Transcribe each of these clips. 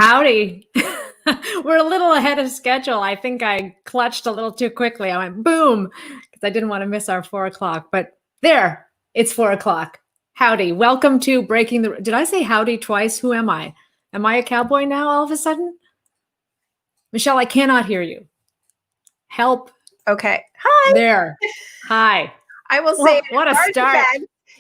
Howdy. We're a little ahead of schedule. I think I clutched a little too quickly. I went boom because I didn't want to miss our 4:00. But there, it's 4:00. Howdy. Welcome to Breaking the. Did I say howdy twice? Who am I? Am I a cowboy now all of a sudden? Michelle, I cannot hear you. Help. Okay. Hi. There. Hi. I will say, what a start.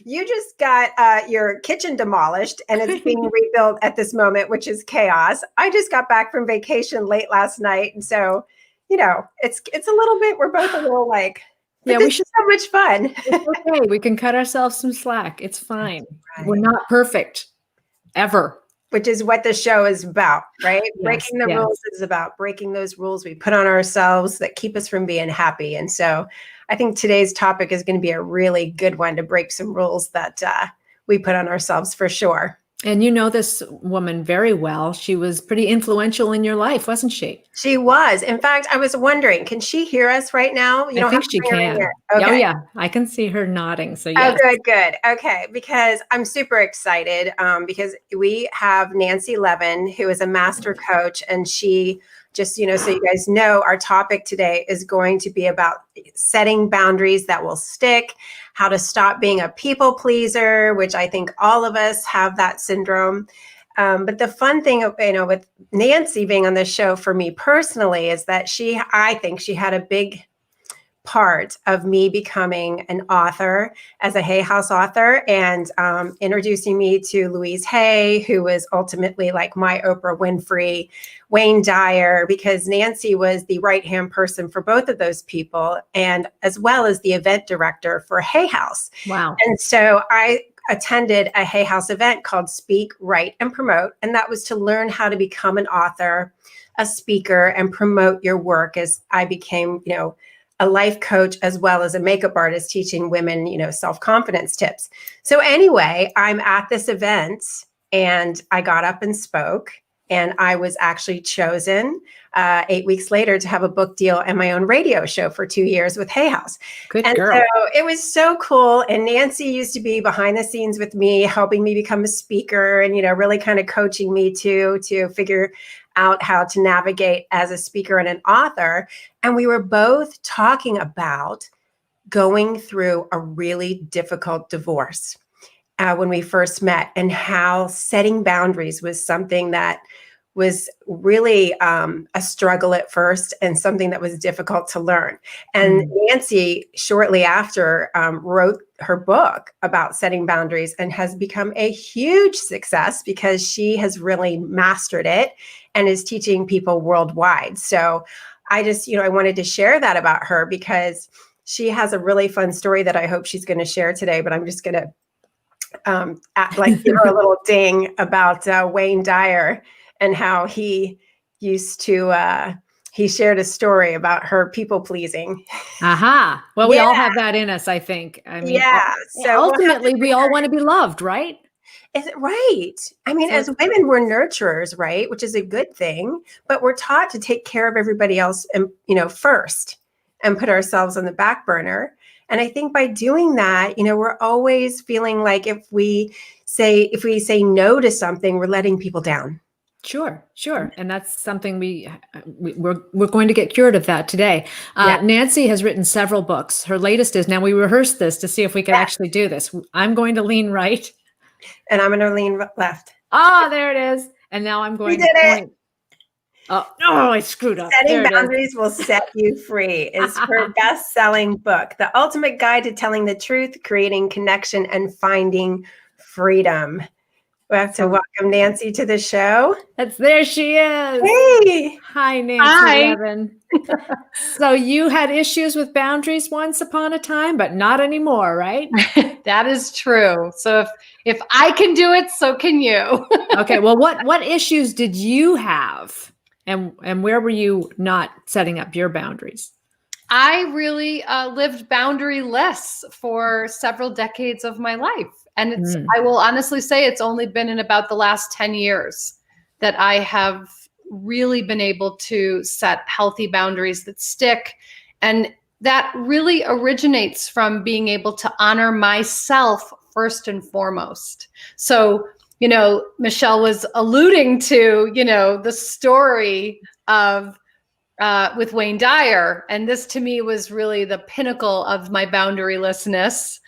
You just got your kitchen demolished and it's being rebuilt at this moment, which is chaos. I just got back from vacation late last night. And so, it's a little bit, we're both a little like, yeah, we should so much fun. It's okay. We can cut ourselves some slack. It's fine. Right. We're not perfect ever. Which is what the show is about, right? Yes, breaking the rules is about breaking those rules we put on ourselves that keep us from being happy. And so I think today's topic is going to be a really good one to break some rules that we put on ourselves for sure. And you know this woman very well. She was pretty influential in your life, wasn't she? She was. In fact, I was wondering, can she hear us right now? I think she can. Okay. Oh, yeah. I can see her nodding. So yes. Oh, good. Okay. Because I'm super excited because we have Nancy Levin, who is a master coach, and she just, so you guys know, our topic today is going to be about setting boundaries that will stick, how to stop being a people pleaser, which I think all of us have that syndrome. But the fun thing, with Nancy being on this show for me personally is that I think she had a big part of me becoming an author as a Hay House author and introducing me to Louise Hay, who was ultimately like my Oprah Winfrey, Wayne Dyer, because Nancy was the right-hand person for both of those people, and as well as the event director for Hay House. Wow. And so I attended a Hay House event called Speak, Write, and Promote. And that was to learn how to become an author, a speaker, and promote your work as I became, a life coach as well as a makeup artist teaching women, self-confidence tips. So anyway, I'm at this event and I got up and spoke, and I was actually chosen 8 weeks later to have a book deal and my own radio show for 2 years with Hay House. Good girl. So it was so cool. And Nancy used to be behind the scenes with me, helping me become a speaker and, really kind of coaching me to figure out how to navigate as a speaker and an author. And we were both talking about going through a really difficult divorce when we first met, and how setting boundaries was something that was really a struggle at first and something that was difficult to learn. And Nancy, shortly after, wrote her book about setting boundaries and has become a huge success because she has really mastered it and is teaching people worldwide. So I just, I wanted to share that about her because she has a really fun story that I hope she's going to share today, but I'm just going to give her a little ding about Wayne Dyer and how he used to, he shared a story about her people pleasing. Aha. Well, we all have that in us, I think. I mean, so ultimately we all want to be loved, right? Is it right? I mean, as women, we're nurturers, right? Which is a good thing, but we're taught to take care of everybody else and, first and put ourselves on the back burner. And I think by doing that, we're always feeling like if we say no to something, we're letting people down. Sure. And that's something we're going to get cured of that today. Nancy has written several books. Her latest is, now we rehearsed this to see if we could actually do this. I'm going to lean right. And I'm going to lean left. Ah, there it is. And now I'm going to point. Oh, I screwed up. Setting Boundaries Will Set You Free is her best-selling book, The Ultimate Guide to Telling the Truth, Creating Connection, and Finding Freedom. We have to welcome Nancy to the show. There she is. Hey. Hi, Nancy Levin. So you had issues with boundaries once upon a time, but not anymore, right? That is true. So if I can do it, so can you. Okay. Well, what issues did you have? And where were you not setting up your boundaries? I really lived boundaryless for several decades of my life. And I will honestly say it's only been in about the last 10 years that I have really been able to set healthy boundaries that stick. And that really originates from being able to honor myself first and foremost. So Michelle was alluding to, the story of with Wayne Dyer. And this to me was really the pinnacle of my boundarylessness,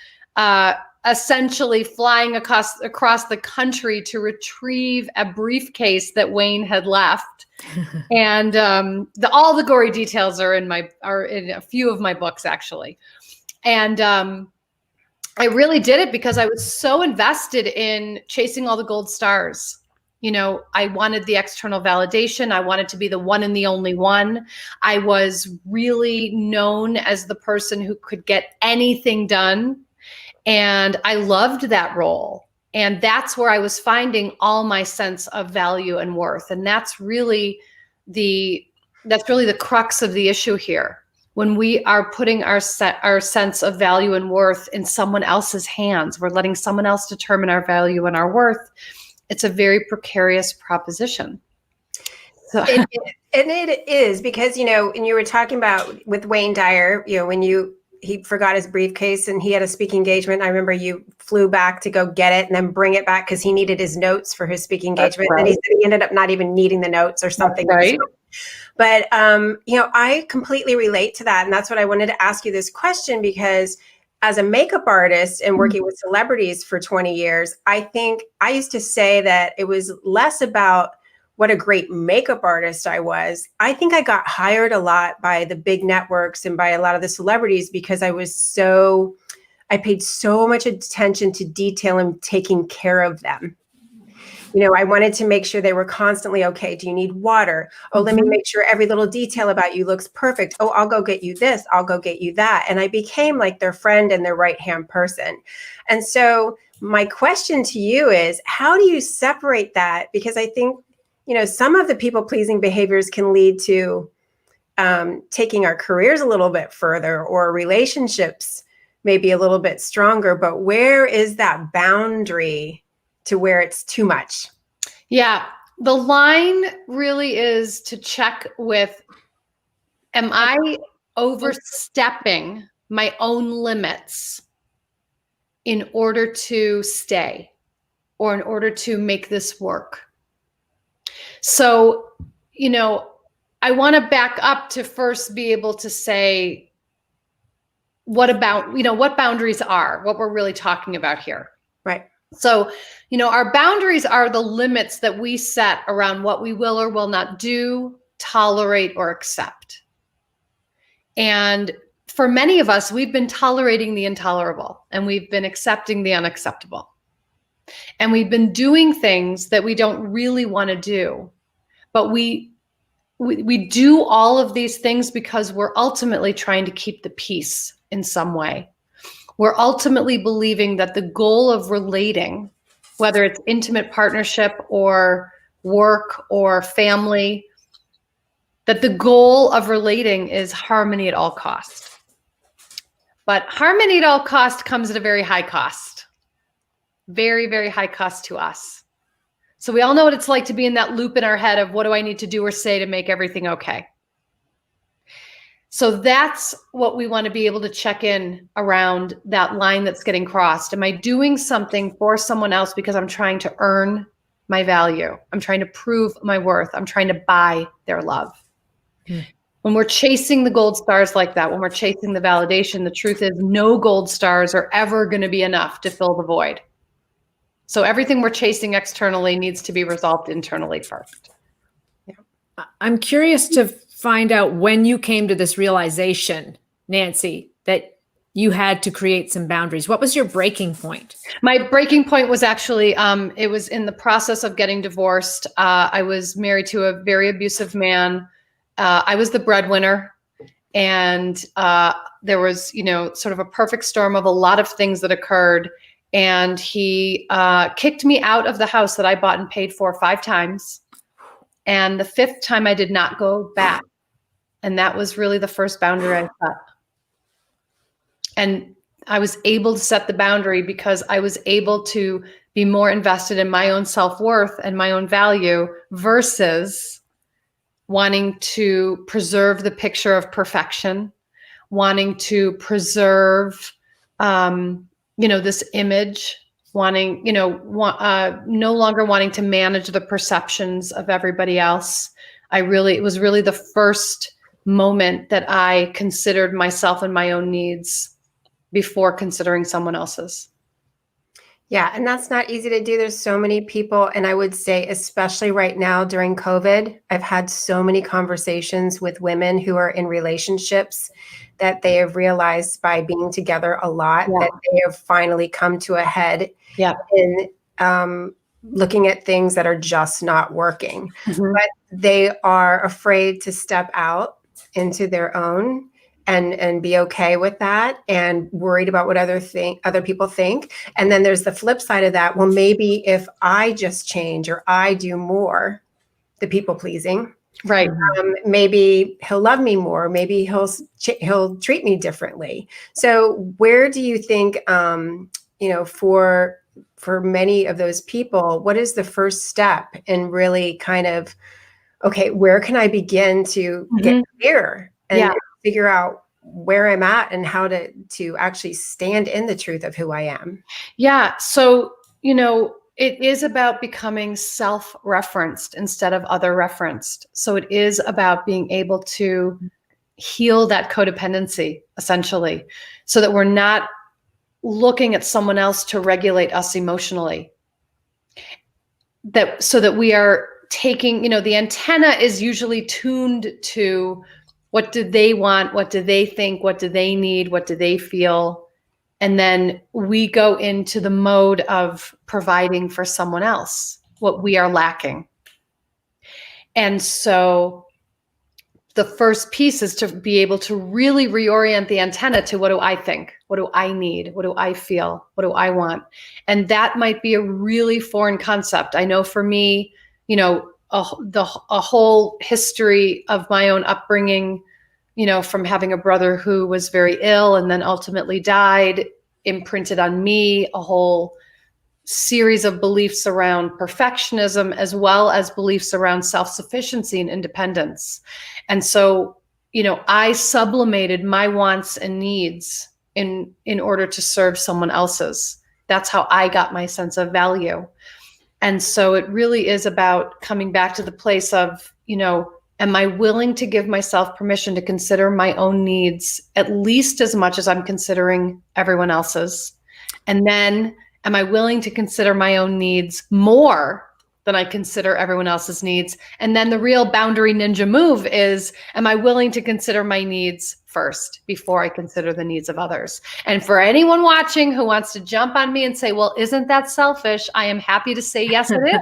essentially flying across the country to retrieve a briefcase that Wayne had left. And all the gory details are in a few of my books, actually. And I really did it because I was so invested in chasing all the gold stars. I wanted the external validation. I wanted to be the one and the only one. I was really known as the person who could get anything done. And I loved that role. And that's where I was finding all my sense of value and worth. And that's really the crux of the issue here. When we are putting our sense of value and worth in someone else's hands, we're letting someone else determine our value and our worth. It's a very precarious proposition. So. It is because, and you were talking about with Wayne Dyer, when he forgot his briefcase and he had a speaking engagement. I remember you flew back to go get it and then bring it back because he needed his notes for his speaking engagement. Right. And he said he ended up not even needing the notes or something. Right. But, I completely relate to that. And that's what I wanted to ask you this question, because as a makeup artist and working with celebrities for 20 years, I think I used to say that it was less about what a great makeup artist I was. I think I got hired a lot by the big networks and by a lot of the celebrities because I paid so much attention to detail and taking care of them. I wanted to make sure they were constantly okay. Do you need water? Oh, let me make sure every little detail about you looks perfect. Oh, I'll go get you this. I'll go get you that. And I became like their friend and their right-hand person. And so my question to you is, how do you separate that? Because I think, some of the people-pleasing behaviors can lead to taking our careers a little bit further or relationships maybe a little bit stronger. But where is that boundary to where it's too much? Yeah, the line really is to check with, am I overstepping my own limits in order to stay or in order to make this work? So, I want to back up to first be able to say, what boundaries are, what we're really talking about here. Right. So, our boundaries are the limits that we set around what we will or will not do, tolerate, or accept. And for many of us, we've been tolerating the intolerable and we've been accepting the unacceptable. And we've been doing things that we don't really want to do. But we do all of these things because we're ultimately trying to keep the peace in some way. We're ultimately believing that the goal of relating, whether it's intimate partnership or work or family, that the goal of relating is harmony at all cost. But harmony at all cost comes at a very high cost. Very, very high cost to us. So we all know what it's like to be in that loop in our head of what do I need to do or say to make everything okay? So that's what we want to be able to check in around, that line that's getting crossed. Am I doing something for someone else because I'm trying to earn my value? I'm trying to prove my worth. I'm trying to buy their love. When we're chasing the gold stars like that, when we're chasing the validation, the truth is no gold stars are ever going to be enough to fill the void. So everything we're chasing externally needs to be resolved internally first. Yeah. I'm curious to find out when you came to this realization, Nancy, that you had to create some boundaries. What was your breaking point? My breaking point was actually, it was in the process of getting divorced. I was married to a very abusive man. I was the breadwinner. And there was, sort of a perfect storm of a lot of things that occurred. And he kicked me out of the house that I bought and paid for 5 times. And the 5th time I did not go back. And that was really the first boundary I set. And I was able to set the boundary because I was able to be more invested in my own self-worth and my own value versus wanting to preserve the picture of perfection, wanting to preserve, this image wanting, no longer wanting to manage the perceptions of everybody else. It was really the first moment that I considered myself and my own needs before considering someone else's. Yeah, and that's not easy to do. There's so many people, and I would say, especially right now during COVID, I've had so many conversations with women who are in relationships that they have realized by being together a lot that they have finally come to a head in looking at things that are just not working. But they are afraid to step out into their own and be okay with that, and worried about what other people think. And then there's the flip side of that. Well, maybe if I just change or I do more, the people pleasing, right? Maybe he'll love me more. Maybe he'll treat me differently. So where do you think, for many of those people, what is the first step in really kind of, okay, where can I begin to get clear and figure out where I'm at and how to actually stand in the truth of who I am? Yeah. So, it is about becoming self-referenced instead of other-referenced. So it is about being able to heal that codependency, essentially, so that we're not looking at someone else to regulate us emotionally. So that we are taking, the antenna is usually tuned to what do they want, what do they think, what do they need, what do they feel? And then we go into the mode of providing for someone else what we are lacking. And so the first piece is to be able to really reorient the antenna to, what do I think? What do I need? What do I feel? What do I want? And that might be a really foreign concept. I know for me, a whole history of my own upbringing, from having a brother who was very ill and then ultimately died, imprinted on me a whole series of beliefs around perfectionism, as well as beliefs around self-sufficiency and independence. And so, I sublimated my wants and needs in order to serve someone else's. That's how I got my sense of value. And so it really is about coming back to the place of, am I willing to give myself permission to consider my own needs at least as much as I'm considering everyone else's? And then, am I willing to consider my own needs more than I consider everyone else's needs? And then the real boundary ninja move is, am I willing to consider my needs first before I consider the needs of others? And for anyone watching who wants to jump on me and say, well, isn't that selfish? I am happy to say, yes, it is.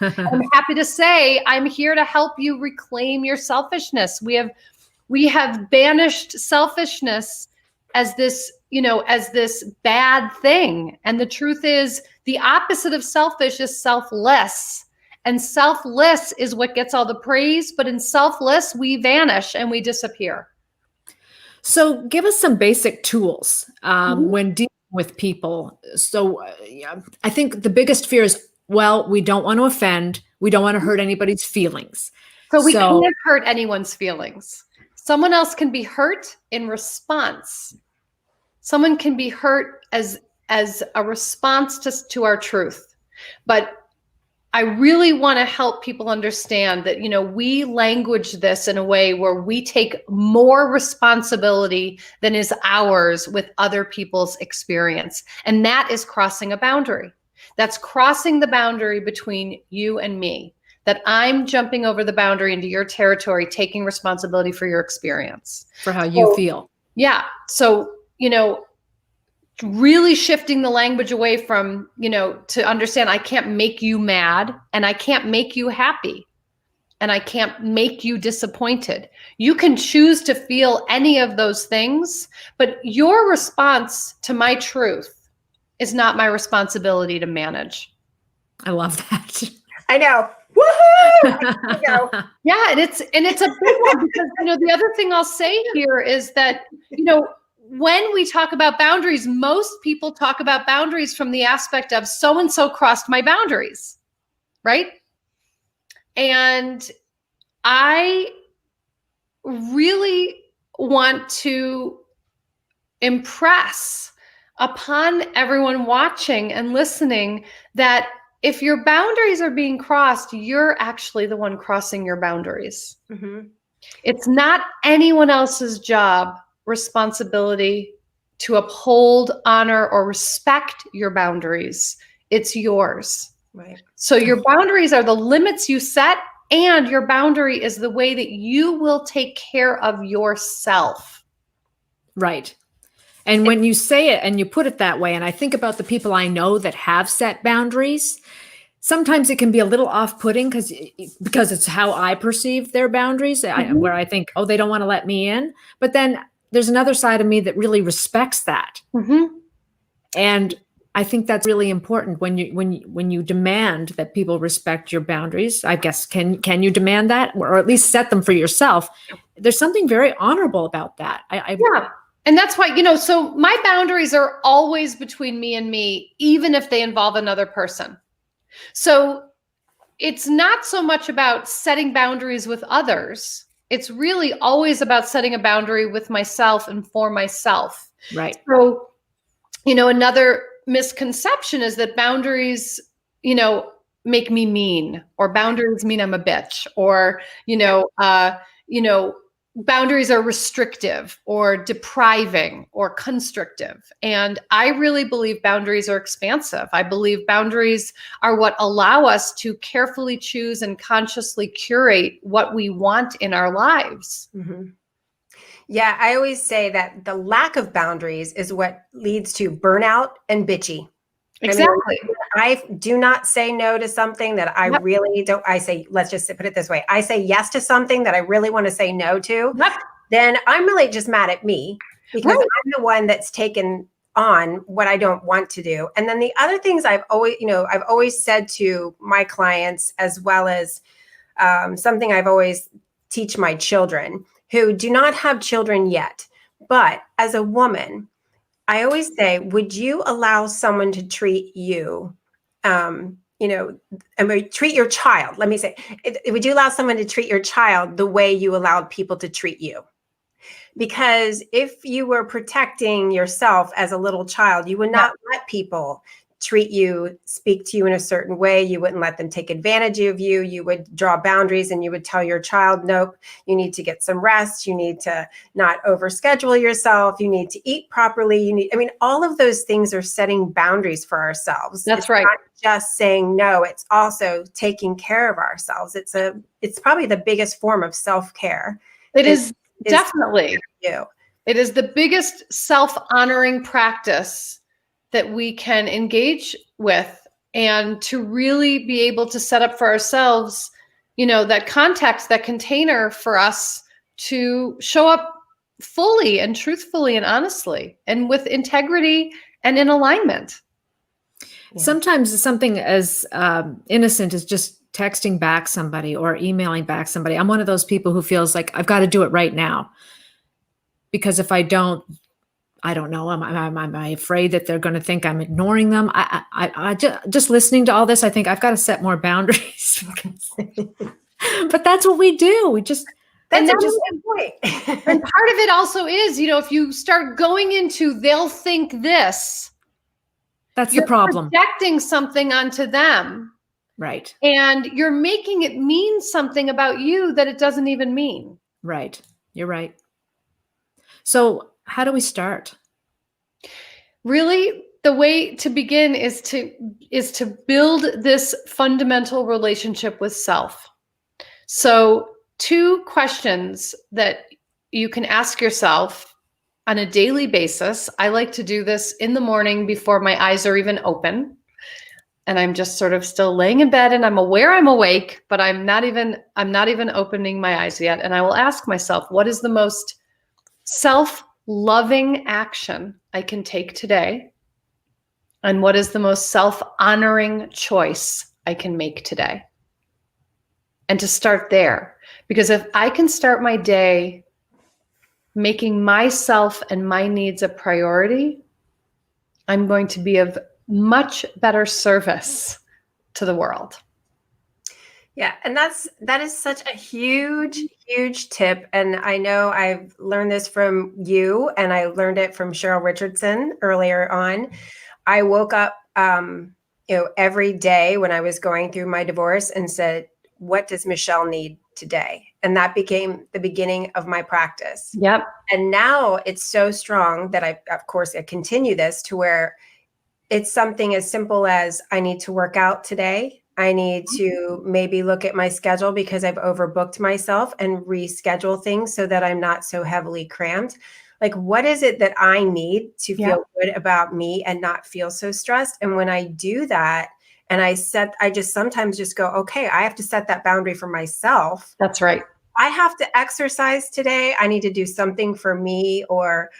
I'm happy to say I'm here to help you reclaim your selfishness. We have banished selfishness as this, as this bad thing. And the truth is, the opposite of selfish is selfless. And selfless is what gets all the praise. But in selfless, we vanish and we disappear. So give us some basic tools when dealing with people. So I think the biggest fear is, well, we don't want to offend. We don't want to hurt anybody's feelings. So we can't hurt anyone's feelings. Someone else can be hurt in response. Someone can be hurt as a response to our truth. But I really want to help people understand that, we language this in a way where we take more responsibility than is ours with other people's experience. And that is crossing a boundary. That's crossing the boundary between you and me, that I'm jumping over the boundary into your territory, taking responsibility for your experience. For how you feel. Yeah. So, really shifting the language away from, to understand I can't make you mad and I can't make you happy and I can't make you disappointed. You can choose to feel any of those things, but your response to my truth is not my responsibility to manage. I love that. I know. Woohoo! Yeah, and it's a big one because the other thing I'll say here is that when we talk about boundaries, most people talk about boundaries from the aspect of so and so crossed my boundaries, right? And I really want to impress upon everyone watching and listening that if your boundaries are being crossed, you're actually the one crossing your boundaries. Mm-hmm. It's not anyone else's job, responsibility to uphold, honor, or respect your boundaries. It's yours. Right. So your boundaries are the limits you set, and your boundary is the way that you will take care of yourself. Right. And when you say it and you put it that way, and I think about the people I know that have set boundaries, sometimes it can be a little off-putting because it's how I perceive their boundaries, where I think, oh, they don't want to let me in. But then there's another side of me that really respects that. Mm-hmm. And I think that's really important when you demand that people respect your boundaries. I guess can you demand that, or at least set them for yourself? There's something very honorable about that. Yeah. And that's why, so my boundaries are always between me and me, even if they involve another person. So it's not so much about setting boundaries with others. It's really always about setting a boundary with myself and for myself. Right. So, another misconception is that boundaries, make me mean, or boundaries mean I'm a bitch, or, boundaries are restrictive or depriving or constrictive. And I really believe boundaries are expansive. I believe boundaries are what allow us to carefully choose and consciously curate what we want in our lives. Mm-hmm. Yeah, I always say that the lack of boundaries is what leads to burnout and bitchy. Exactly. I do not say no to something that I really don't. I say, let's just put it this way. I say yes to something that I really want to say no to. Yep. Then I'm really just mad at me because I'm the one that's taken on what I don't want to do. And then the other things I've always said to my clients, as well as something I've always teach my children who do not have children yet. But as a woman, I always say, would you allow someone to treat you, treat your child? Let me say, would you allow someone to treat your child the way you allowed people to treat you? Because if you were protecting yourself as a little child, you would not let people treat you, speak to you in a certain way. You wouldn't let them take advantage of you. You would draw boundaries and you would tell your child, nope, you need to get some rest. You need to not overschedule yourself. You need to eat properly. All of those things are setting boundaries for ourselves. That's right. Not just saying no, it's also taking care of ourselves. It's probably the biggest form of self-care. It is definitely. You. It is the biggest self-honoring practice that we can engage with, and to really be able to set up for ourselves, that context, that container for us to show up fully and truthfully and honestly and with integrity and in alignment. Yeah. Sometimes something as innocent as just texting back somebody or emailing back somebody. I'm one of those people who feels like I've got to do it right now, because if I don't, I don't know. Am I afraid that they're going to think I'm ignoring them? I just listening to all this, I think I've got to set more boundaries. But that's what we do. That's a good point. And part of it also is, if you start going into, they'll think this. That's the problem. You're projecting something onto them. Right. And you're making it mean something about you that it doesn't even mean. Right. You're right. So how do we start? Really, the way to begin is to build this fundamental relationship with self. So 2 questions that you can ask yourself on a daily basis. I like to do this in the morning before my eyes are even open. And I'm just sort of still laying in bed and I'm aware I'm awake, but I'm not even opening my eyes yet. And I will ask myself, what is the most self-loving action I can take today? And what is the most self-honoring choice I can make today? And to start there, because if I can start my day making myself and my needs a priority, I'm going to be of much better service to the world. Yeah. And that is such a huge, huge tip. And I know I've learned this from you, and I learned it from Cheryl Richardson earlier on. I woke up, every day when I was going through my divorce and said, what does Michelle need today? And that became the beginning of my practice. Yep. And now it's so strong that I continue this to where it's something as simple as I need to work out today. I need to maybe look at my schedule because I've overbooked myself and reschedule things so that I'm not so heavily crammed. Like, what is it that I need to feel good about me and not feel so stressed? And when I do that, and I just sometimes just go, okay, I have to set that boundary for myself. That's right. I have to exercise today. I need to do something for me, or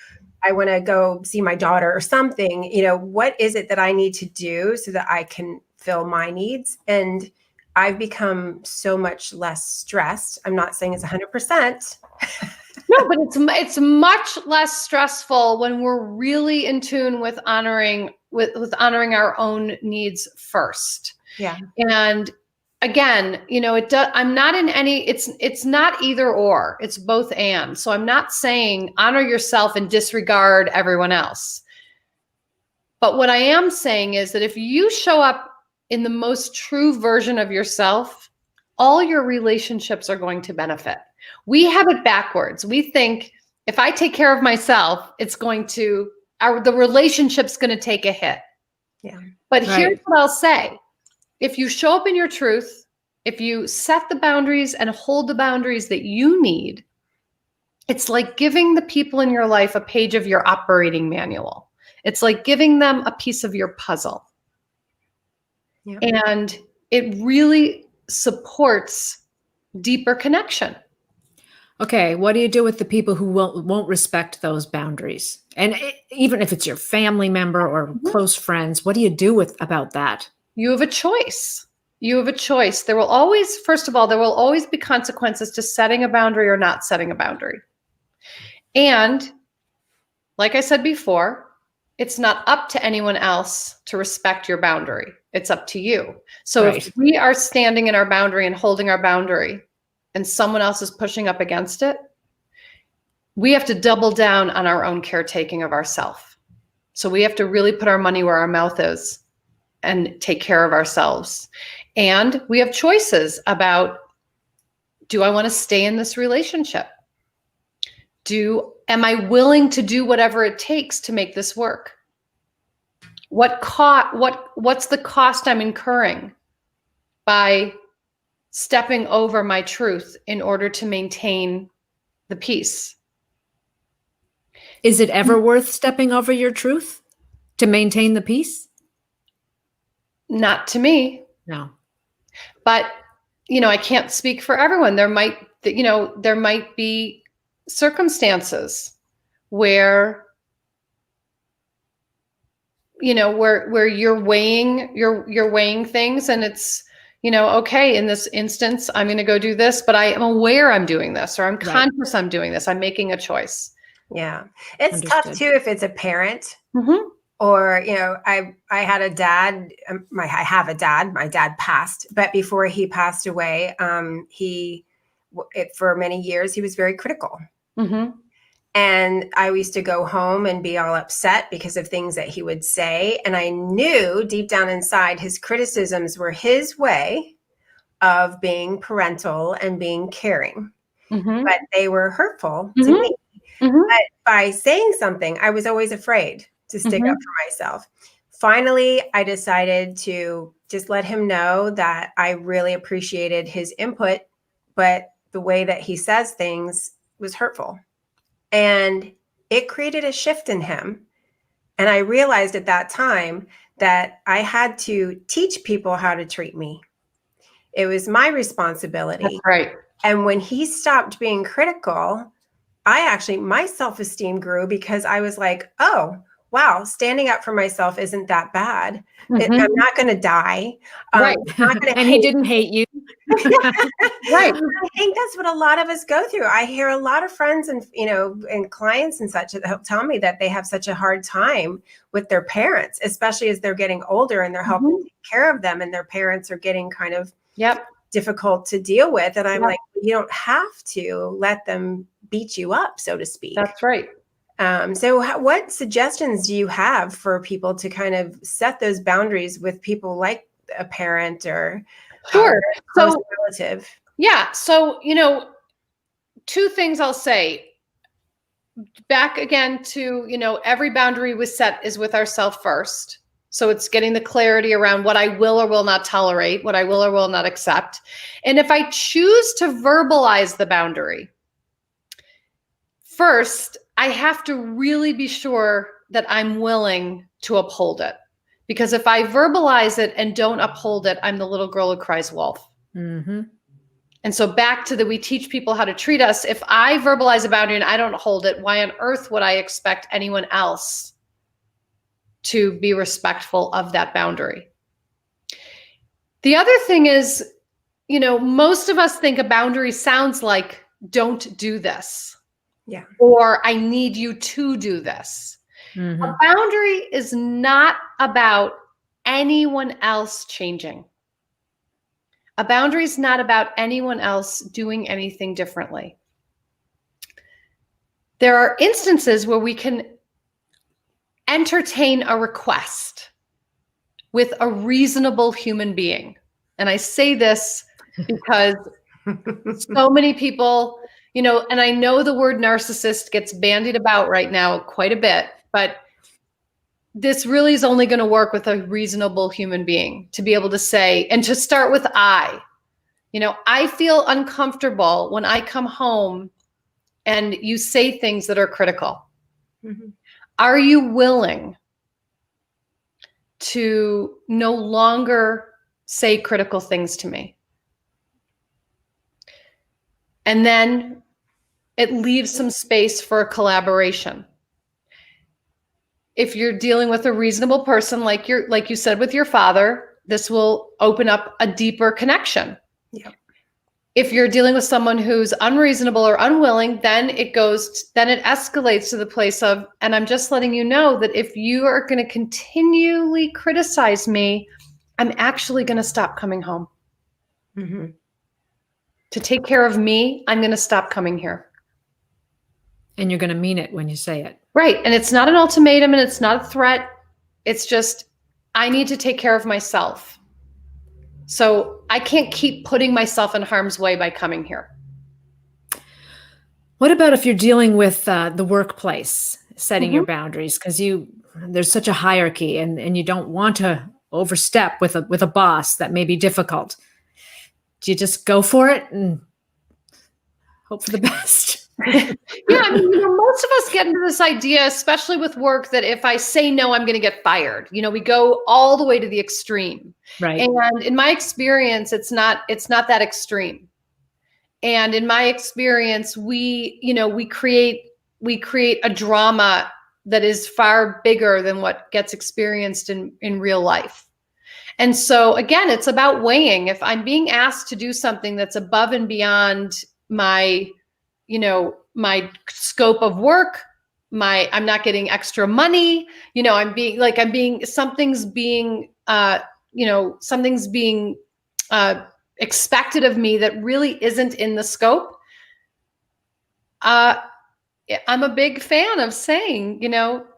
I want to go see my daughter or something. What is it that I need to do so that I can fill my needs? And I've become so much less stressed. I'm not saying it's 100%. No, but it's much less stressful when we're really in tune with honoring our own needs first. Yeah. And again, I'm not in any, it's not either or, it's both and. So I'm not saying honor yourself and disregard everyone else. But what I am saying is that if you show up in the most true version of yourself, all your relationships are going to benefit. We have it backwards. We think if I take care of myself, the relationship's going to take a hit. Yeah. But here's what I'll say. If you show up in your truth, if you set the boundaries and hold the boundaries that you need, it's like giving the people in your life a page of your operating manual. It's like giving them a piece of your puzzle. Yeah. And it really supports deeper connection. Okay, what do you do with the people who won't respect those boundaries? And even if it's your family member or close friends, what do you do about that? You have a choice. You have a choice. There will always be consequences to setting a boundary or not setting a boundary. And like I said before, it's not up to anyone else to respect your boundary. It's up to you. So if we are standing in our boundary and holding our boundary and someone else is pushing up against it, we have to double down on our own caretaking of ourselves. So we have to really put our money where our mouth is and take care of ourselves. And we have choices about, do I want to stay in this relationship? Am I willing to do whatever it takes to make this work? What's the cost I'm incurring by stepping over my truth in order to maintain the peace? Is it ever worth stepping over your truth to maintain the peace? Not to me. No. But, I can't speak for everyone. There might be circumstances where, where you're weighing things, and it's, okay, in this instance, I'm going to go do this, but I am aware I'm doing this, or I'm conscious I'm doing this. I'm making a choice. Yeah. It's tough too if it's a parent. Mm-hmm. Or, I had a dad, I have a dad, my dad passed, but before he passed away, for many years, he was very critical. Mm-hmm. And I used to go home and be all upset because of things that he would say. And I knew deep down inside his criticisms were his way of being parental and being caring, but they were hurtful to me. Mm-hmm. But by saying something, I was always afraid to stick up for myself. Finally, I decided to just let him know that I really appreciated his input, but the way that he says things was hurtful. And it created a shift in him. And I realized at that time that I had to teach people how to treat me. It was my responsibility. That's right. And when he stopped being critical, my self-esteem grew because I was like, oh, wow, standing up for myself isn't that bad. I'm not going to die. Right. And he didn't hate you. Right. I think that's what a lot of us go through. I hear a lot of friends and, and clients and such that tell me that they have such a hard time with their parents, especially as they're getting older and they're helping take care of them, and their parents are getting kind of difficult to deal with. And I'm Yeah. like, you don't have to let them beat you up, so to speak. That's right. What suggestions do you have for people to kind of set those boundaries with people like a parent or Sure. close So, relative? yeah. So, two things I'll say. Back again to, every boundary we set is with ourselves first. So it's getting the clarity around what I will or will not tolerate, what I will or will not accept. And if I choose to verbalize the boundary, first, I have to really be sure that I'm willing to uphold it. Because if I verbalize it and don't uphold it, I'm the little girl who cries wolf. Mm-hmm. And so back to we teach people how to treat us. If I verbalize a boundary and I don't hold it, why on earth would I expect anyone else to be respectful of that boundary? The other thing is, most of us think a boundary sounds like, don't do this. Yeah. Or I need you to do this. Mm-hmm. A boundary is not about anyone else changing. A boundary is not about anyone else doing anything differently. There are instances where we can entertain a request with a reasonable human being. And I say this because so many people, and I know the word narcissist gets bandied about right now quite a bit, but this really is only going to work with a reasonable human being to be able to say, and to start with I feel uncomfortable when I come home and you say things that are critical. Mm-hmm. Are you willing to no longer say critical things to me? And then it leaves some space for a collaboration. If you're dealing with a reasonable person, like you said with your father, this will open up a deeper connection. Yeah. If you're dealing with someone who's unreasonable or unwilling, then it escalates to the place of, and I'm just letting you know that if you are going to continually criticize me, I'm actually going to stop coming home. Mm-hmm. To take care of me, I'm going to stop coming here. And you're going to mean it when you say it. Right. And it's not an ultimatum and it's not a threat. It's just, I need to take care of myself. So I can't keep putting myself in harm's way by coming here. What about if you're dealing with the workplace, setting Mm-hmm. your boundaries? Because there's such a hierarchy and you don't want to overstep with a boss that may be difficult. Do you just go for it and hope for the best? Yeah, I mean, most of us get into this idea, especially with work, that if I say no, I'm going to get fired. We go all the way to the extreme. Right. And in my experience, it's not that extreme. And in my experience, we create a drama that is far bigger than what gets experienced in real life. And so again, it's about weighing. If I'm being asked to do something that's above and beyond my scope of work, I'm not getting extra money, something's being expected of me that really isn't in the scope. I'm a big fan of saying,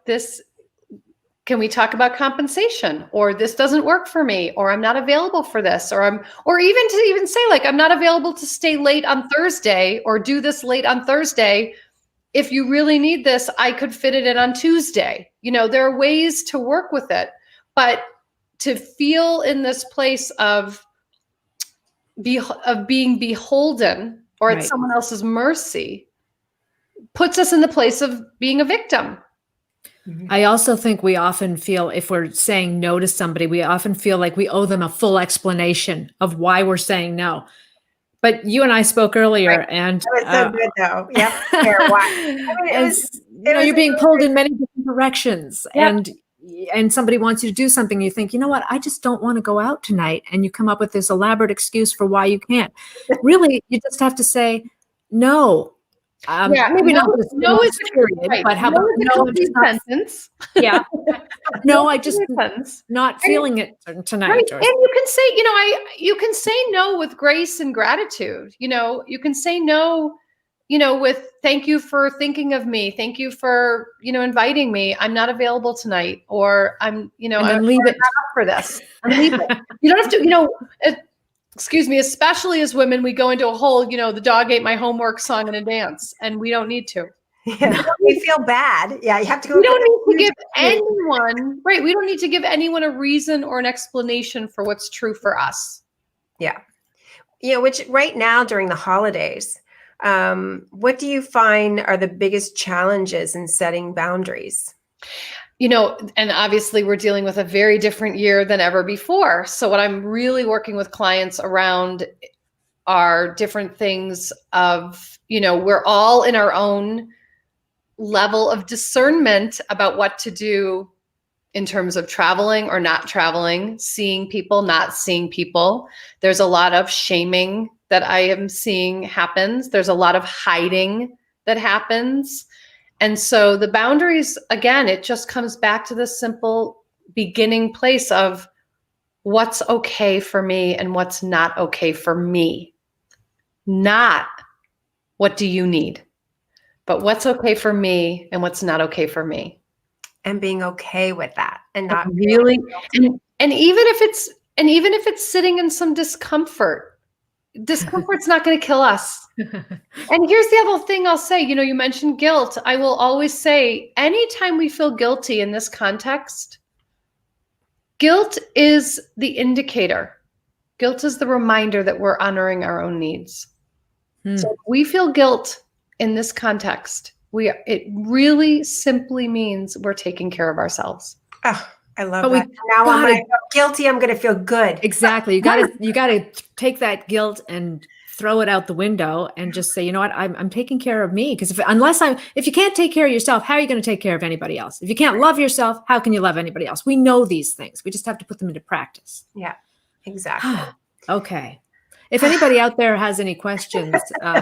this, can we talk about compensation? Or this doesn't work for me, or I'm not available for this, or even say, like, I'm not available to stay late on Thursday or do this late on Thursday. If you really need this, I could fit it in on Tuesday. There are ways to work with it, but to feel in this place of being beholden or Right. at someone else's mercy puts us in the place of being a victim. I also think we often feel, if we're saying no to somebody, we often feel like we owe them a full explanation of why we're saying no. But you and I spoke earlier, Right. and That was so good, though. Yep. You're being pulled in many different directions, Yep. and somebody wants you to do something. You think, you know what? I just don't want to go out tonight, and you come up with this elaborate excuse for why you can't. Really, you just have to say no. Maybe not just no is a period, right. but how No about is a no, I'm complete just not, sentence. yeah. No, I just Sentence. not feeling it tonight. Right. Or, And you can say, you can say no with grace and gratitude. You can say no, with thank you for thinking of me. Thank you for, inviting me. I'm not available tonight, or I'm, and I'm then leave it. not up for this. And leave it. You don't have to, excuse me, especially as women, we go into a whole, the dog ate my homework song and a dance, and we don't need to. Yeah, we feel bad. Yeah, you have to go. We don't need to give anyone, right? We don't need to give anyone a reason or an explanation for what's true for us. Yeah. Which right now during the holidays, what do you find are the biggest challenges in setting boundaries? And obviously we're dealing with a very different year than ever before. So what I'm really working with clients around are different things of, we're all in our own level of discernment about what to do in terms of traveling or not traveling, seeing people, not seeing people. There's a lot of shaming that I am seeing happens. There's a lot of hiding that happens. And so the boundaries, again, it just comes back to the simple beginning place of what's okay for me and what's not okay for me. Not what do you need, but what's okay for me and what's not okay for me. And being okay with that, and not really, and even if it's sitting in some discomfort's not going to kill us. And here's the other thing I'll say, you mentioned guilt. I will always say, anytime we feel guilty in this context, guilt is the indicator. Guilt is the reminder that we're honoring our own needs. So if we feel guilt in this context, it really simply means we're taking care of ourselves. Oh, I love that. Now when I feel guilty, I'm going to feel good. Exactly. You got to take that guilt and throw it out the window and just say, you know what, I'm taking care of me. Because if you can't take care of yourself, how are you going to take care of anybody else? If you can't love yourself, how can you love anybody else? We know these things. We just have to put them into practice. Yeah, exactly. Okay. If anybody out there has any questions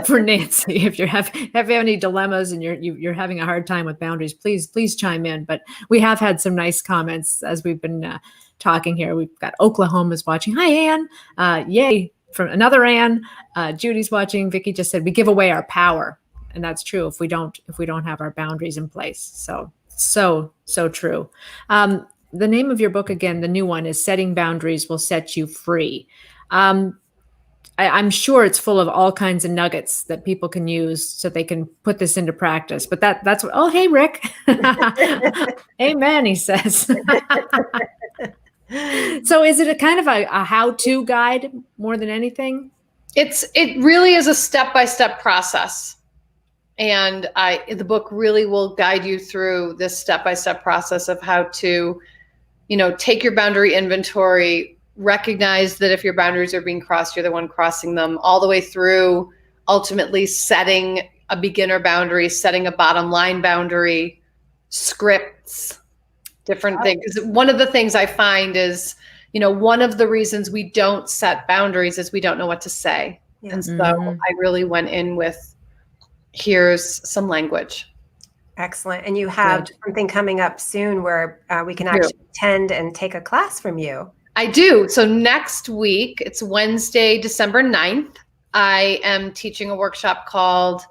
for Nancy, if you have any dilemmas and you're having a hard time with boundaries, please chime in. But we have had some nice comments as we've been talking here. We've got Oklahoma's watching. Hi, Ann. Yay. From another Ann. Judy's watching. Vicky just said we give away our power. And that's true if we don't have our boundaries in place. So true. The name of your book, again, the new one, is Setting Boundaries Will Set You Free. I'm sure it's full of all kinds of nuggets that people can use so they can put this into practice. But that's what, oh, hey, Rick. Amen, he says. So is it a kind of a how-to guide more than anything? It really is a step-by-step process. And the book really will guide you through this step-by-step process of how to, take your boundary inventory, recognize that if your boundaries are being crossed, you're the one crossing them, all the way through ultimately setting a beginner boundary, setting a bottom line boundary, scripts, different things. One of the things I find is, one of the reasons we don't set boundaries is we don't know what to say. Yeah. And so I really went in with, here's some language. Excellent. And you have something coming up soon where we can actually attend and take a class from you. I do. So next week, it's Wednesday, December 9th, I am teaching a workshop called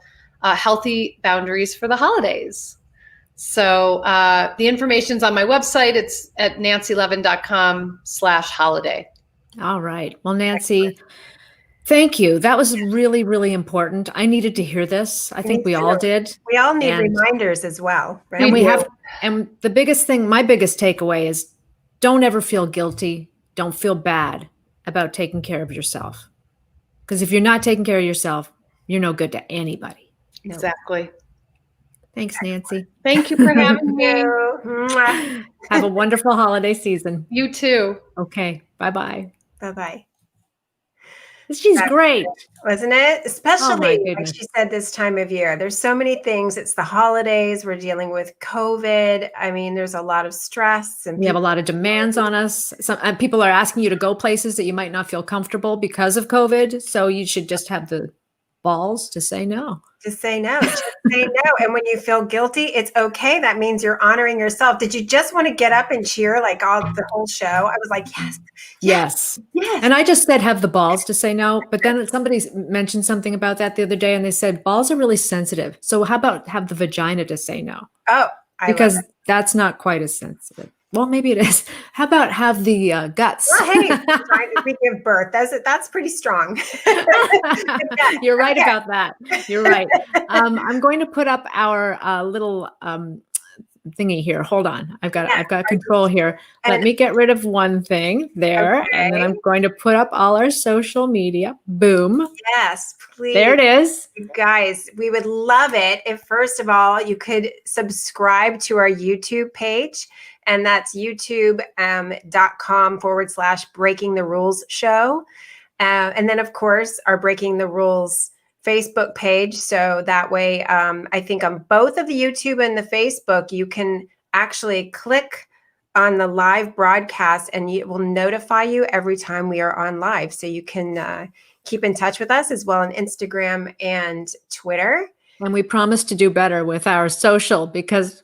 Healthy Boundaries for the Holidays. So the information's on my website. It's at nancylevin.com/holiday. All right. Well, Nancy, thank you. That was really, really important. I needed to hear this. I think we all did. We all need reminders as well, right? And the biggest thing, my biggest takeaway is don't ever feel guilty. Don't feel bad about taking care of yourself. Because if you're not taking care of yourself, you're no good to anybody. Exactly. Thanks, Nancy. Thank you for having me. Have a wonderful holiday season. You too. Okay. Bye-bye. Bye-bye. She's great. Wasn't it? Especially, like she said, this time of year. There's so many things. It's the holidays. We're dealing with COVID. I mean, there's a lot of stress. And we have a lot of demands on us. Some people are asking you to go places that you might not feel comfortable because of COVID. So you should just have the balls to say no. Just say no. Just say no. And when you feel guilty, it's okay. That means you're honoring yourself. Did you just want to get up and cheer like all the whole show? I was like, yes, Yes. yes. And I just said have the balls to say no. But then somebody mentioned something about that the other day, and they said balls are really sensitive. So how about have the vagina to say no? Oh, Because that's not quite as sensitive. Well, maybe it is. How about have the guts? Well, hey, we give birth. That's pretty strong. You're right about that. You're right. I'm going to put up our little thingy here. Hold on. I've got control here. Let me get rid of one thing there. Okay. And then I'm going to put up all our social media. Boom. Yes, please. There it is. You guys, we would love it if, first of all, you could subscribe to our YouTube page. And that's youtube.com/Breaking the Rules show. And then, of course, our Breaking the Rules Facebook page. So that way, I think on both of the YouTube and the Facebook, you can actually click on the live broadcast and it will notify you every time we are on live. So you can keep in touch with us as well on Instagram and Twitter. And we promise to do better with our social because,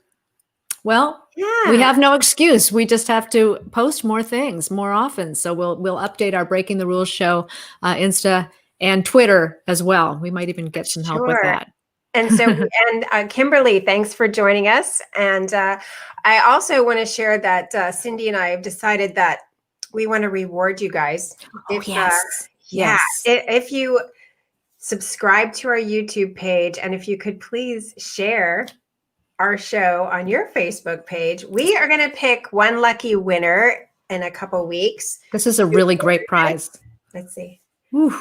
well, yeah, we have no excuse. We just have to post more things more often. So we'll update our Breaking the Rules show, Insta and Twitter as well. We might even get some help with that. And so, Kimberly, thanks for joining us. And I also want to share that Cindy and I have decided that we want to reward you guys. If you subscribe to our YouTube page, and if you could please share our show on your Facebook page, we are going to pick one lucky winner in a couple weeks. This is a really great prize. Let's see. Whew.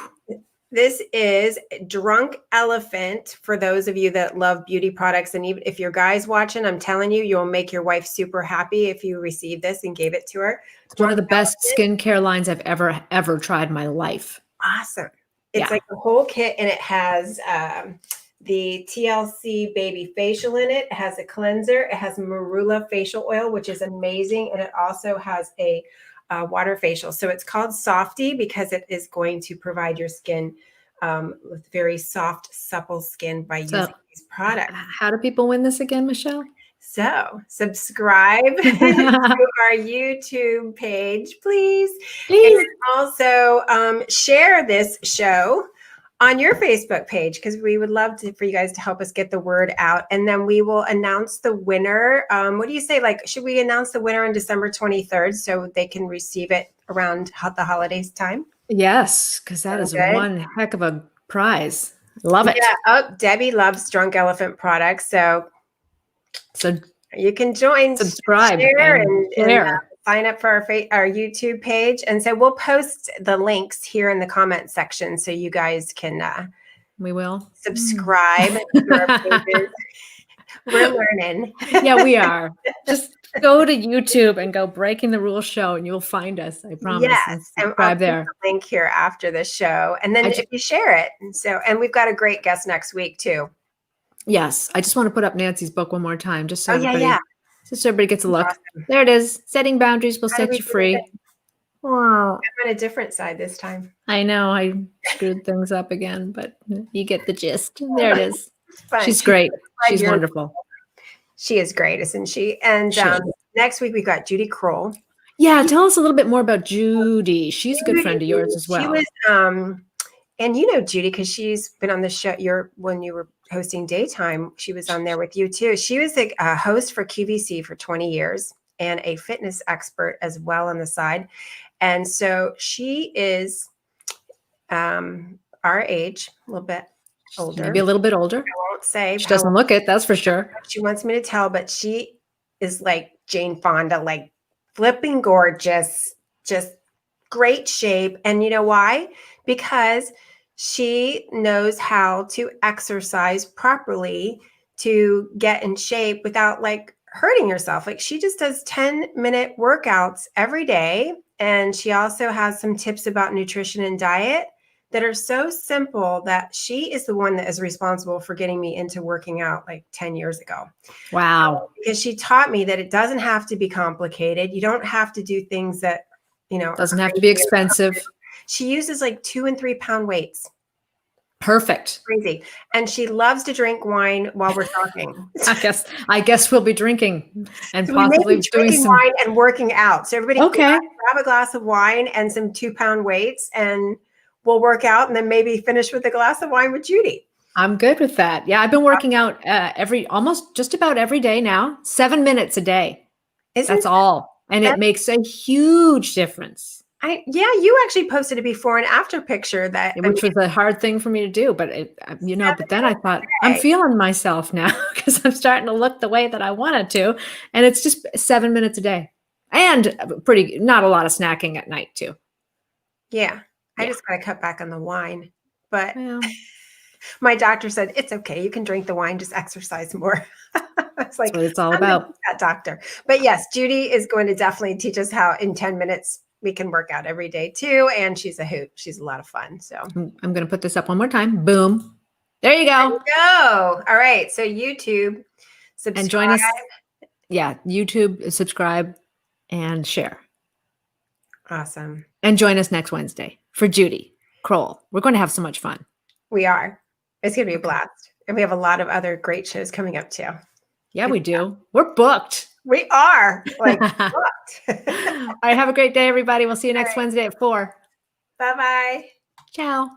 This is Drunk Elephant for those of you that love beauty products. And even if your guy's watching, I'm telling you, you'll make your wife super happy if you receive this and gave it to her. It's one of the best skincare lines I've ever tried in my life. Awesome. It's like a whole kit, and it has the TLC baby facial in it. It has a cleanser. It has marula facial oil, which is amazing. And it also has a water facial. So it's called Softy because it is going to provide your skin with very soft, supple skin by using these products. How do people win this again, Michelle? So subscribe to our YouTube page, please. And also share this show on your Facebook page, because we would love for you guys to help us get the word out. And then we will announce the winner. What do you say? Like, should we announce the winner on December 23rd so they can receive it around the holidays time? Yes, because that is one heck of a prize. Love it. Yeah. Oh, Debbie loves Drunk Elephant products. So you can join, subscribe, share, and sign up for our YouTube page. And so we'll post the links here in the comment section so you guys can we will subscribe to our pages. We're learning. Yeah, we are. Just go to YouTube and go Breaking the Rules show and you'll find us. I promise. Yes. And I'll there. Put the link here after the show. And then if you share it. And we've got a great guest next week too. Yes. I just want to put up Nancy's book one more time. Just so just so everybody gets a look. Awesome. There it is. Setting Boundaries Will Set You Free. Wow. I'm on a different side this time. I know. I screwed things up again, but you get the gist. There it is. She's great. She's wonderful. She is great, isn't she? And next week we've got Judy Kroll. Yeah, tell us a little bit more about Judy. She's a good friend of yours as well. She was, and you know Judy because she's been on the show. When you were hosting Daytime, she was on there with you too. She was a host for QVC for 20 years and a fitness expert as well on the side. And so she is our age, a little bit older. Maybe a little bit older. I won't say. She doesn't look it, that's for sure. She wants me to tell, but she is like Jane Fonda, like flipping gorgeous, just great shape. And you know why? Because she knows how to exercise properly to get in shape without like hurting yourself. Like she just does 10-minute workouts every day. And she also has some tips about nutrition and diet that are so simple that she is the one that is responsible for getting me into working out like 10 years ago. Wow. Because she taught me that it doesn't have to be complicated. You don't have to do things that, doesn't have to be expensive. She uses like 2 and 3 pound weights. Perfect. Crazy. And she loves to drink wine while we're talking. I guess we'll be drinking and So we may possibly be doing drinking some. wine and working out. So everybody Okay. grab a glass of wine and some 2-pound weights, and we'll work out, and then maybe finish with a glass of wine with Judy. I'm good with that. Yeah, I've been working out almost just about every day now, 7 minutes a day. That's all. And it makes a huge difference. You actually posted a before and after picture Which was a hard thing for me to do, but but then I thought I'm feeling myself now because I'm starting to look the way that I wanted to. And it's just 7 minutes a day and not a lot of snacking at night too. Yeah. I just got to cut back on the wine, but my doctor said, it's okay. You can drink the wine, just exercise more. It's like, that's what it's all about. That doctor. But yes, Judy is going to definitely teach us how in 10 minutes we can work out every day too. And she's a hoot. She's a lot of fun. So I'm going to put this up one more time. Boom. There you go. There you go. All right. So YouTube, subscribe. And join us. Yeah. YouTube, subscribe and share. Awesome. And join us next Wednesday for Judy Kroll. We're going to have so much fun. We are. It's going to be a blast. And we have a lot of other great shows coming up too. Yeah, we do. We're booked. We are booked. All right. Have a great day, everybody. We'll see you next Wednesday at 4. Bye-bye. Ciao.